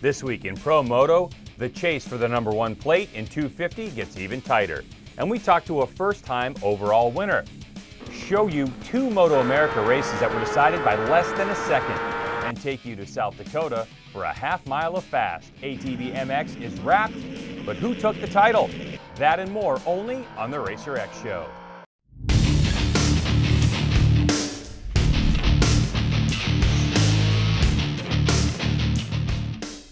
This week in Pro Moto, the chase for the #1 plate in 250 gets even tighter. And we talk to a first-time overall winner. Show you 2 Moto America races that were decided by less than a second. And take you to South Dakota for a half mile of fast. ATV MX is wrapped, but who took the title? That and more only on the Racer X Show.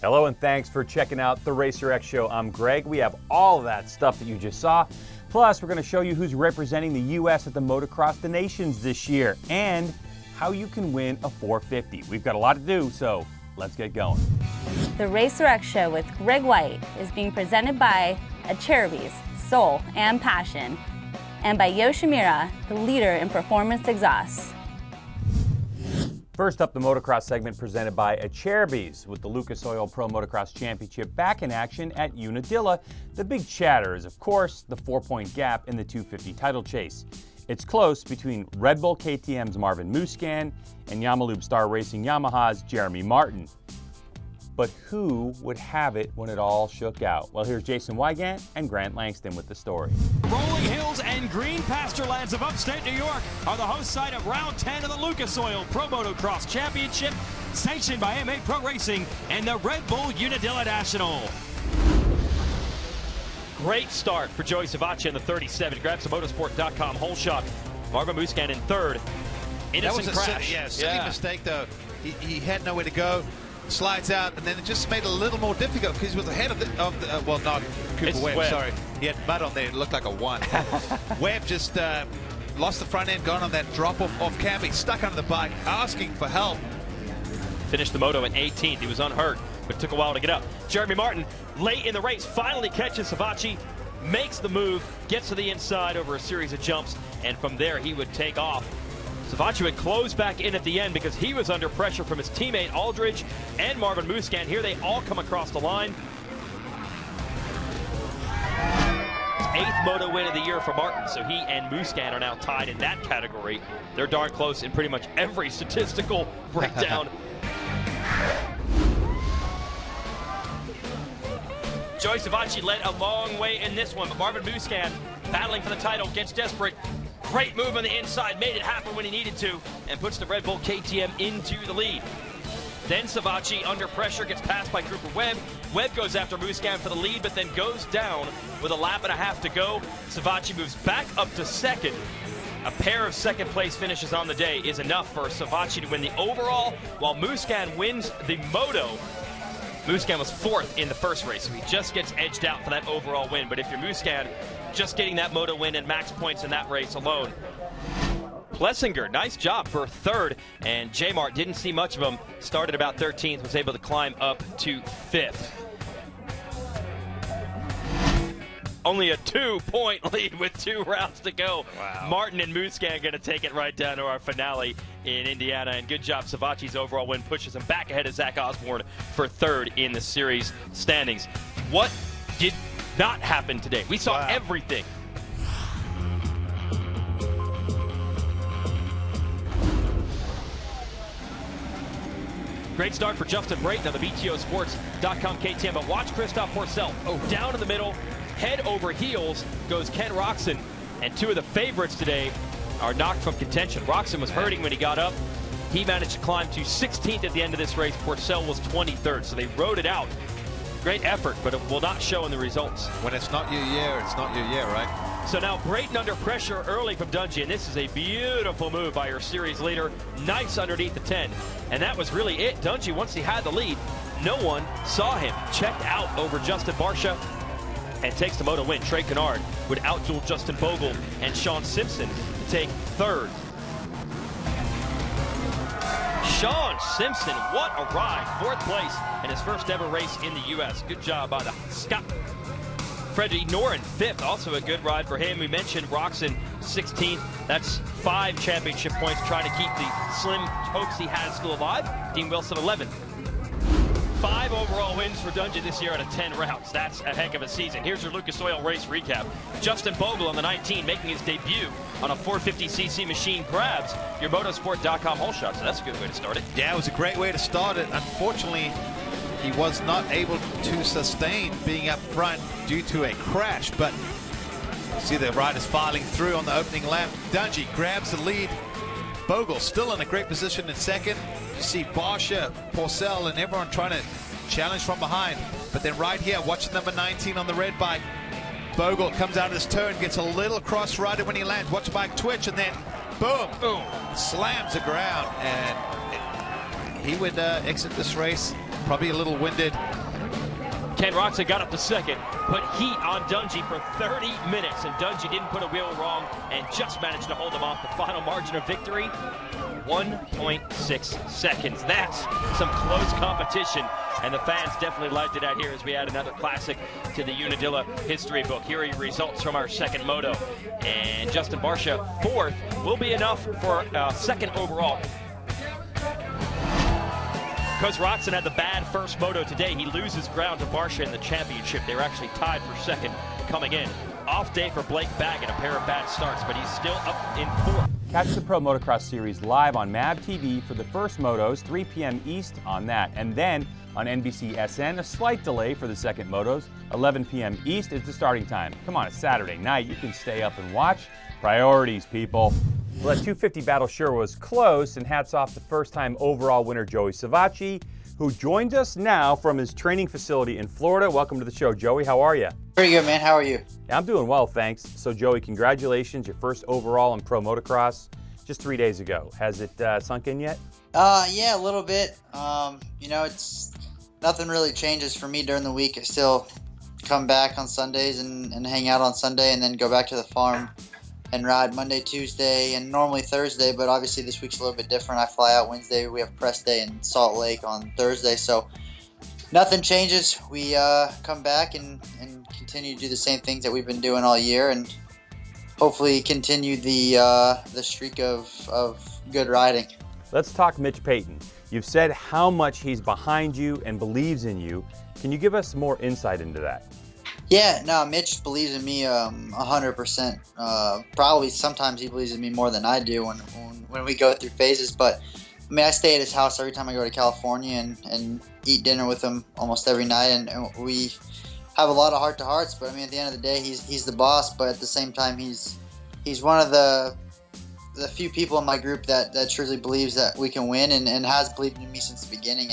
Hello and thanks for checking out the Racer X Show. I'm Greg. We have all of that stuff that you just saw. Plus, we're going to show you who's representing the U.S. at the Motocross the Nations this year and how you can win a 450. We've got a lot to do, so let's get going. The Racer X Show with Greg White is being presented by Acherubi's Soul and Passion, and by Yoshimura, the leader in performance exhausts. First up, the motocross segment presented by Acherubi's with the Lucas Oil Pro Motocross Championship back in action at Unadilla. The big chatter is, of course, the 4-point gap in the 250 title chase. It's close between Red Bull KTM's Marvin Musquin and Yamalube Star Racing Yamaha's Jeremy Martin. But who would have it when it all shook out? Well, here's Jason Wygant and Grant Langston with the story. Rolling hills and green pasture lands of upstate New York are the host site of round 10 of the Lucas Oil Pro Motocross Championship, sanctioned by MA Pro Racing and the Red Bull Unadilla National. Great start for Joey Savaje in the 37. Grabs the motorsport.com whole shot. Marvin Musquin in third. Innocent that was crash. Silly mistake though. He had nowhere to go. Slides out, and then it just made it a little more difficult because he was ahead of the, well, not Cooper Webb, sorry. He had mud on there. It looked like a 1. Webb just lost the front end, gone on that drop off cam. He's stuck under the bike, asking for help. Finished the moto in 18th. He was unhurt, but took a while to get up. Jeremy Martin, late in the race, finally catches Savaje, makes the move, gets to the inside over a series of jumps, and from there he would take off. Savaje would close back in at the end because he was under pressure from his teammate Aldridge and Marvin Musquin. Here they all come across the line. His 8th moto win of the year for Martin, so he and Musquin are now tied in that category. They're darn close in pretty much every statistical breakdown. Joey Savaje led a long way in this one, but Marvin Musquin, battling for the title, gets desperate. Great move on the inside, made it happen when he needed to, and puts the Red Bull KTM into the lead. Then Savaje, under pressure, gets passed by Cooper Webb. Webb goes after Musquin for the lead, but then goes down with a lap and a half to go. Savaje moves back up to second. A pair of second-place finishes on the day is enough for Savaje to win the overall, while Musquin wins the moto. Musquin was 4th in the first race, so he just gets edged out for that overall win. But if you're Musquin, just getting that moto win and max points in that race alone. Plessinger, nice job for 3rd, and J-Mart didn't see much of him. Started about 13th, was able to climb up to 5th. Only a 2-point lead with 2 rounds to go. Wow. Martin and Musquin going to take it right down to our finale in Indiana. And good job, Savage's overall win pushes him back ahead of Zach Osborne for 3rd in the series standings. What did not happen today? We saw everything. Great start for Justin Brayton on the BTOsports.com KTM, but watch Christophe Pourcel. Down in the middle, head over heels goes Ken Roczen, and 2 of the favorites today are knocked from contention. Roczen was hurting when he got up. He managed to climb to 16th at the end of this race. Pourcel was 23rd, so they rode it out. Great effort, but it will not show in the results. When it's not your year, it's not your year, right? So now Brayton under pressure early from Dungey, and this is a beautiful move by your series leader. Nice underneath the 10, and that was really it. Dungey, once he had the lead, no one saw him. Checked out over Justin Barcia and takes the moto win. Trey Canard would outduel Justin Bogle and Sean Simpson to take 3rd. Sean Simpson, what a ride. 4th place in his first ever race in the U.S. Good job by the Scot. Freddie Noren, 5th, also a good ride for him. We mentioned Roczen, 16th. That's 5 championship points trying to keep the slim hopes he had still alive. Dean Wilson, 11th. 5 overall wins for Dungey this year out of 10 rounds. That's a heck of a season. Here's your Lucas Oil race recap. Justin Bogle on the 19, making his debut on a 450cc machine, grabs your motorsport.com whole shot. So that's a good way to start it. Yeah, it was a great way to start it. Unfortunately, he was not able to sustain being up front due to a crash. But see the riders filing through on the opening lap. Dungey grabs the lead. Bogle still in a great position in second. You see Barsha, Porcel, and everyone trying to challenge from behind. But then right here, watching number 19 on the red bike, Bogle comes out of his turn, gets a little cross-rider when he lands. Watch bike twitch, and then boom, boom, slams the ground. And he would exit this race probably a little winded. Ken Roczen got up to second, put heat on Dungey for 30 minutes, and Dungey didn't put a wheel wrong and just managed to hold him off. The final margin of victory, 1.6 seconds. That's some close competition, and the fans definitely liked it out here as we add another classic to the Unadilla history book. Here are your results from our second moto. And Justin Barsha, fourth, will be enough for second overall. Because Roczen had the bad first moto today, he loses ground to Barsha in the championship. They were actually tied for second coming in. Off day for Blake Baggett, a pair of bad starts, but he's still up in fourth. Catch the Pro Motocross Series live on MAV TV for the first motos, 3 p.m. East on that. And then on NBC SN, a slight delay for the second motos, 11 p.m. East is the starting time. Come on, it's Saturday night. You can stay up and watch. Priorities, people. Well, that 250 battle sure was close, and hats off to first-time overall winner Joey Savaje, who joins us now from his training facility in Florida. Welcome to the show, Joey. How are you? Pretty good, man. How are you? Yeah, I'm doing well, thanks. So, Joey, congratulations. Your first overall in Pro Motocross just 3 days ago. Has it sunk in yet? Yeah, a little bit. It's nothing really changes for me during the week. I still come back on Sundays and hang out on Sunday, and then go back to the farm and ride Monday, Tuesday, and normally Thursday, but obviously this week's a little bit different. I fly out Wednesday. We have press day in Salt Lake on Thursday, so nothing changes. We come back and continue to do the same things that we've been doing all year, and hopefully continue the streak of good riding. Let's talk Mitch Payton. You've said how much he's behind you and believes in you. Can you give us more insight into that? Yeah, no, Mitch believes in me 100%. Probably sometimes he believes in me more than I do when we go through phases. But, I mean, I stay at his house every time I go to California and eat dinner with him almost every night. And we have a lot of heart-to-hearts. But, I mean, at the end of the day, he's the boss. But at the same time, he's one of the few people in my group that truly believes that we can win and has believed in me since the beginning.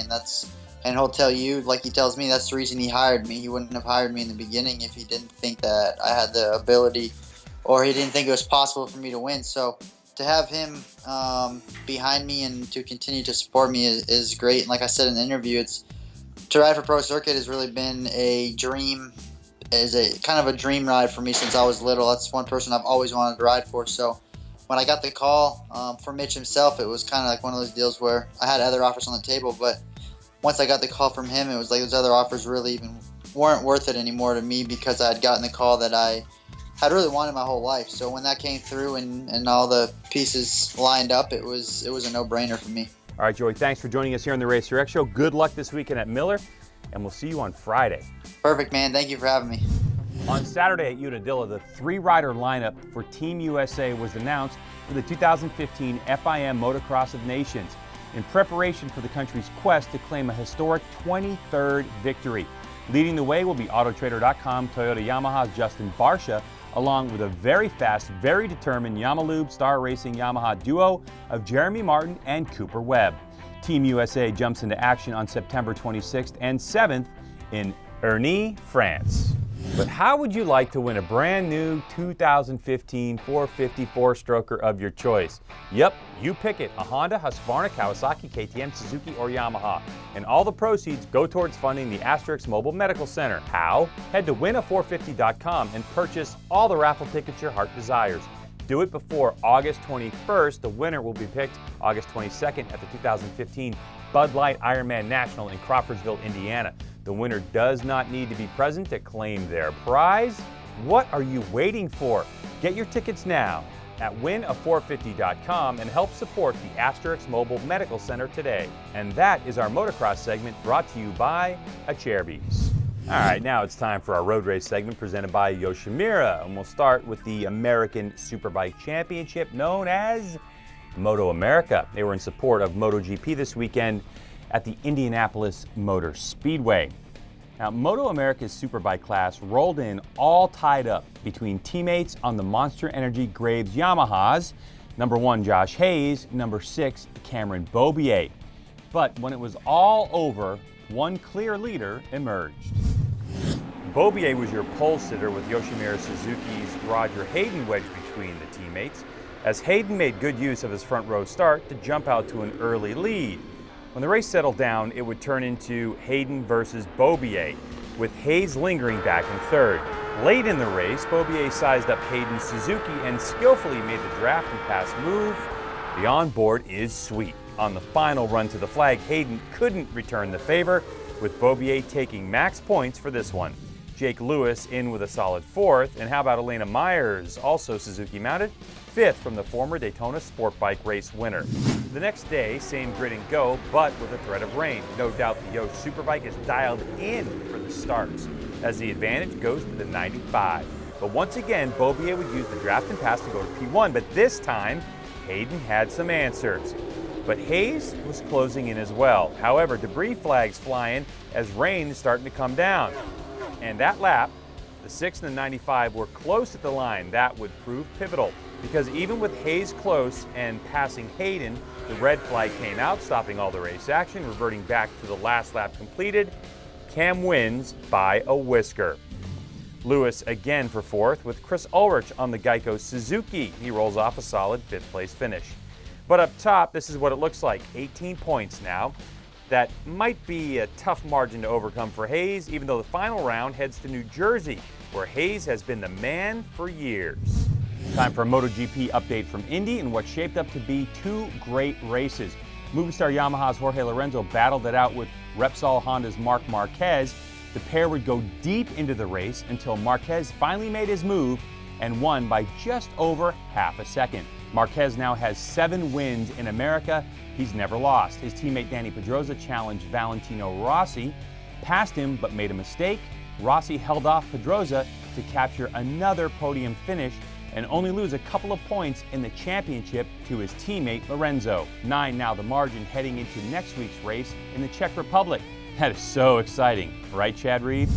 And he'll tell you, like he tells me, that's the reason he hired me. He wouldn't have hired me in the beginning if he didn't think that I had the ability, or he didn't think it was possible for me to win. So to have him behind me and to continue to support me is great. And like I said in the interview, to ride for Pro Circuit has really been a dream, is a kind of a dream ride for me since I was little. That's one person I've always wanted to ride for. So when I got the call for Mitch himself, it was kind of like one of those deals where I had other offers on the table, but once I got the call from him, it was like those other offers really even weren't worth it anymore to me, because I had gotten the call that I had really wanted my whole life. So when that came through and all the pieces lined up, it was a no-brainer for me. All right, Joey, thanks for joining us here on the Racer X Show. Good luck this weekend at Miller, and we'll see you on Friday. Perfect, man. Thank you for having me. On Saturday at Unadilla, the 3-rider lineup for Team USA was announced for the 2015 FIM Motocross of Nations, in preparation for the country's quest to claim a historic 23rd victory. Leading the way will be Autotrader.com Toyota Yamaha's Justin Barsha, along with a very fast, very determined Yamalube Star Racing Yamaha duo of Jeremy Martin and Cooper Webb. Team USA jumps into action on September 26th and 7th in Ernie, France. But how would you like to win a brand new 2015 450 4-stroker of your choice? Yep, you pick it, a Honda, Husqvarna, Kawasaki, KTM, Suzuki, or Yamaha. And all the proceeds go towards funding the Asterix Mobile Medical Center. How? Head to wina450.com and purchase all the raffle tickets your heart desires. Do it before August 21st. The winner will be picked August 22nd at the 2015 Bud Light Ironman National in Crawfordsville, Indiana. The winner does not need to be present to claim their prize. What are you waiting for? Get your tickets now at wina450.com and help support the Asterix Mobile Medical Center today. And that is our motocross segment, brought to you by Acerbis. All right, now it's time for our road race segment presented by Yoshimura, and we'll start with the American Superbike Championship known as Moto America. They were in support of MotoGP this weekend, at the Indianapolis Motor Speedway. Now, Moto America's Superbike class rolled in all tied up between teammates on the Monster Energy Graves Yamahas, number 1 Josh Hayes, number 6 Cameron Beaubier. But when it was all over, one clear leader emerged. Beaubier was your pole sitter with Yoshimura Suzuki's Roger Hayden wedged between the teammates, as Hayden made good use of his front row start to jump out to an early lead. When the race settled down, it would turn into Hayden versus Beaubier, with Hayes lingering back in third. Late in the race, Beaubier sized up Hayden's Suzuki and skillfully made the draft and pass move. The onboard is sweet. On the final run to the flag, Hayden couldn't return the favor, with Beaubier taking max points for this one. Jake Lewis in with a solid 4th, and how about Elena Myers, also Suzuki mounted, 5th from the former Daytona Sport Bike race winner. The next day, same grid and go, but with a threat of rain. No doubt the Yosh Superbike is dialed in for the starts, as the advantage goes to the 95. But once again, Beaubier would use the draft and pass to go to P1, but this time, Hayden had some answers. But Hayes was closing in as well. However, debris flags flying as rain is starting to come down. And that lap, the 6 and the 95 were close at the line. That would prove pivotal, because even with Hayes close and passing Hayden, the red flag came out, stopping all the race action, reverting back to the last lap completed. Cam wins by a whisker. Lewis again for 4th, with Chris Ulrich on the Geico Suzuki. He rolls off a solid 5th place finish. But up top, this is what it looks like, 18 points now. That might be a tough margin to overcome for Hayes, even though the final round heads to New Jersey, where Hayes has been the man for years. Time for a MotoGP update from Indy in what shaped up to be 2 great races. Movistar Yamaha's Jorge Lorenzo battled it out with Repsol Honda's Marc Marquez. The pair would go deep into the race until Marquez finally made his move and won by just over half a second. Marquez now has 7 wins in America. He's never lost. His teammate Danny Pedrosa challenged Valentino Rossi, passed him but made a mistake. Rossi held off Pedrosa to capture another podium finish and only lose a couple of points in the championship to his teammate Lorenzo. 9 now the margin heading into next week's race in the Czech Republic. That is so exciting, right, Chad Reed?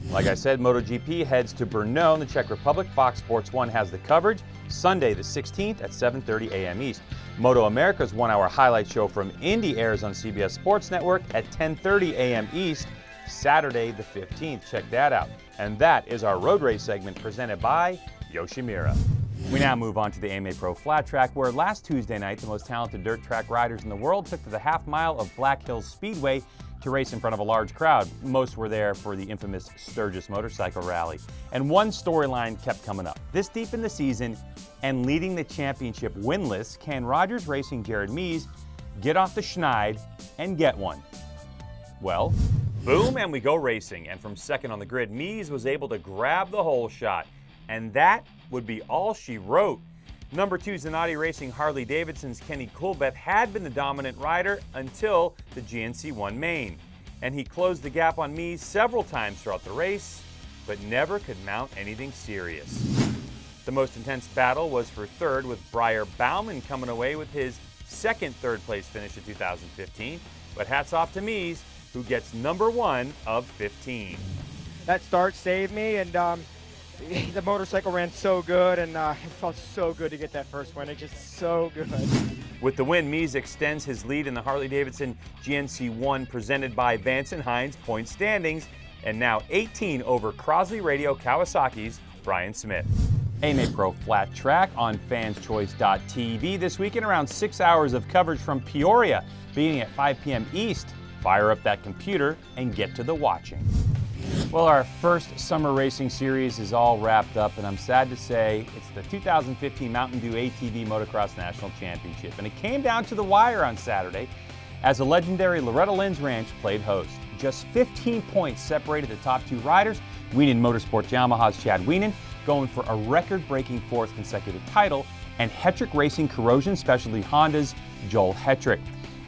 Like I said, MotoGP heads to Brno in the Czech Republic. Fox Sports 1 has the coverage. Sunday the 16th at 7:30 a.m. East. Moto America's 1-hour highlight show from Indy airs on CBS Sports Network at 10:30 a.m. East, Saturday the 15th. Check that out. And that is our road race segment presented by Yoshimura. We now move on to the AMA Pro Flat Track, where last Tuesday night, the most talented dirt track riders in the world took to the half mile of Black Hills Speedway to race in front of a large crowd. Most were there for the infamous Sturgis Motorcycle Rally. And one storyline kept coming up. This deep in the season and leading the championship winless, can Rogers Racing Jared Mees get off the schneid and get one? Well, boom, and we go racing. And from second on the grid, Mees was able to grab the hole shot. And that would be all she wrote. Number 2 Zanardi Racing Harley Davidson's Kenny Coolbeth had been the dominant rider until the GNC1 main. And he closed the gap on Mees several times throughout the race, but never could mount anything serious. The most intense battle was for third, with Briar Bauman coming away with his second third-place finish in 2015. But hats off to Mees, who gets number 1 of 15. That start saved me, and the motorcycle ran so good, and it felt so good to get that first win. It's just so good. With the win, Mees extends his lead in the Harley-Davidson GNC1 presented by Vance & Hines point standings, and now 18 over Crosley Radio Kawasaki's Brian Smith. AMA Pro Flat Track on fanschoice.tv this weekend, around 6 hours of coverage from Peoria, beginning at 5 p.m. East. Fire up that computer and get to the watching. Well, our first summer racing series is all wrapped up, and I'm sad to say it's the 2015 Mountain Dew ATV Motocross National Championship. And it came down to the wire on Saturday as the legendary Loretta Lynn's Ranch played host. Just 15 points separated the top 2 riders. Wienen Motorsports Yamaha's Chad Wienen going for a record-breaking 4th consecutive title, and Hetrick Racing Corrosion Specialty Honda's Joel Hetrick.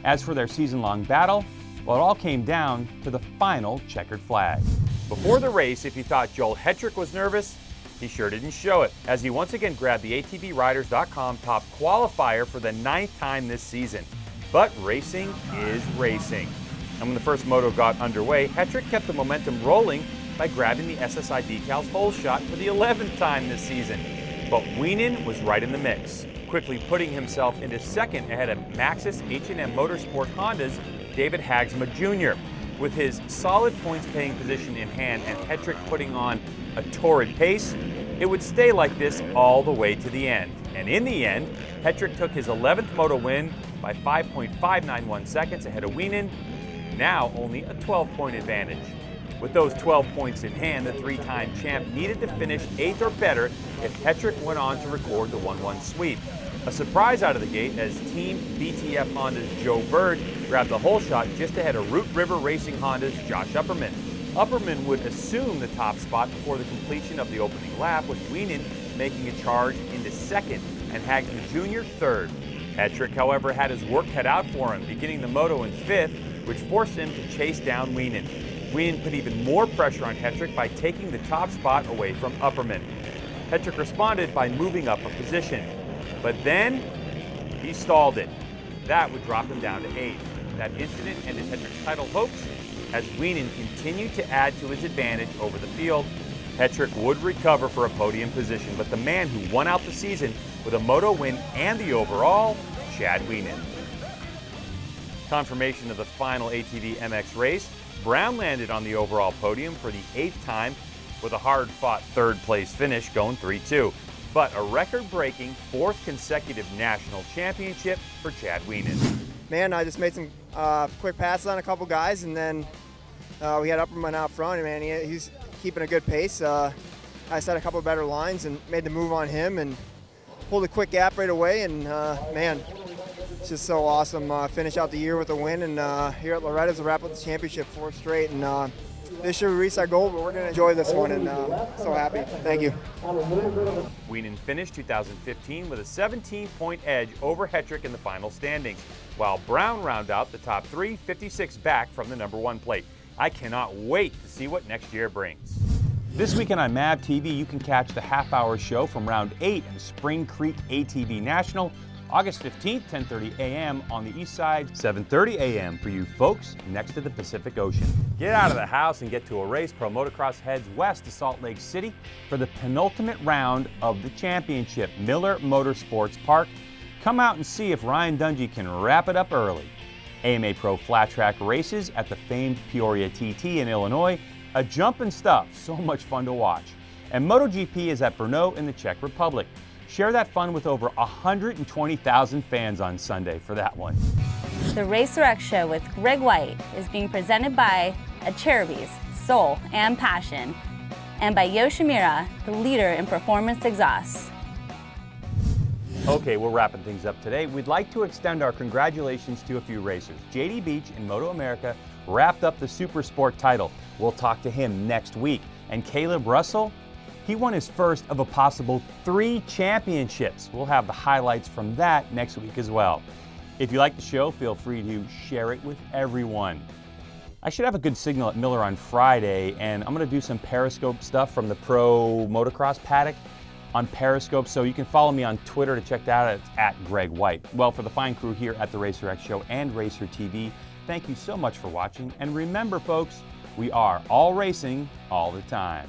As for their season-long battle, well, it all came down to the final checkered flag. Before the race, if you thought Joel Hetrick was nervous, he sure didn't show it, as he once again grabbed the ATVRiders.com top qualifier for the 9th time this season. But racing is racing. And when the first moto got underway, Hetrick kept the momentum rolling by grabbing the SSI decals hole shot for the 11th time this season. But Wienen was right in the mix, quickly putting himself into second ahead of Maxxis H&M Motorsport Honda's David Hagsma Jr. With his solid points-paying position in hand and Hetrick putting on a torrid pace, it would stay like this all the way to the end. And in the end, Hetrick took his 11th moto win by 5.591 seconds ahead of Wienen, now only a 12-point advantage. With those 12 points in hand, the three-time champ needed to finish 8th or better if Hetrick went on to record the 1-1 sweep. A surprise out of the gate as Team BTF Honda's Joe Bird grabbed the hole shot just ahead of Root River Racing Honda's Josh Upperman. Upperman would assume the top spot before the completion of the opening lap, with Wienen making a charge into second and Hagsma Jr. third. Hetrick, however, had his work cut out for him, beginning the moto in 5th, which forced him to chase down Wienen. Wienen put even more pressure on Hetrick by taking the top spot away from Upperman. Hetrick responded by moving up a position, but then he stalled it. That would drop him down to 8th. That incident ended Hetrick's title hopes as Wienen continued to add to his advantage over the field. Hetrick would recover for a podium position, but the man who won out the season with a moto win and the overall, Chad Wienen. Confirmation of the final ATV MX race, Brown landed on the overall podium for the 8th time with a hard-fought 3rd place finish going 3-2. But a record-breaking 4th consecutive national championship for Chad Wienen. Man, I just made some quick passes on a couple guys, and then we had Upperman out front, and man, he's keeping a good pace. I set a couple better lines and made the move on him and pulled a quick gap right away, and man, it's just so awesome. Finish out the year with a win, and here at Loretta's to wrap up the championship 4th straight, and this year we reached our goal, but we're going to enjoy this one, and so happy. Thank you. Wienen finished 2015 with a 17-point edge over Hetrick in the final standings, while Brown rounded out the top 3, 56 back from the number 1 plate. I cannot wait to see what next year brings. This weekend on MAV TV, you can catch the half-hour show from Round 8 at Spring Creek ATV National, August 15th, 10:30 a.m. on the east side, 7:30 a.m. for you folks next to the Pacific Ocean. Get out of the house and get to a race. Pro Motocross heads west to Salt Lake City for the penultimate round of the championship, Miller Motorsports Park. Come out and see if Ryan Dungey can wrap it up early. AMA Pro Flat Track races at the famed Peoria TT in Illinois. A jumpin' stuff, so much fun to watch. And MotoGP is at Brno in the Czech Republic. Share that fun with over 120,000 fans on Sunday for that one. The Racer X Show with Greg White is being presented by Cherubies, Soul and Passion, and by Yoshimura, the leader in performance exhausts. Okay, we're wrapping things up today. We'd like to extend our congratulations to a few racers. JD Beach in Moto America wrapped up the Super Sport title. We'll talk to him next week. And Caleb Russell, he won his first of a possible 3 championships. We'll have the highlights from that next week as well. If you like the show, feel free to share it with everyone. I should have a good signal at Miller on Friday, and I'm going to do some Periscope stuff from the Pro Motocross paddock on Periscope, so you can follow me on Twitter to check that out. It's at Greg White. Well, for the fine crew here at the Racer X Show and Racer TV, thank you so much for watching. And remember, folks, we are all racing all the time.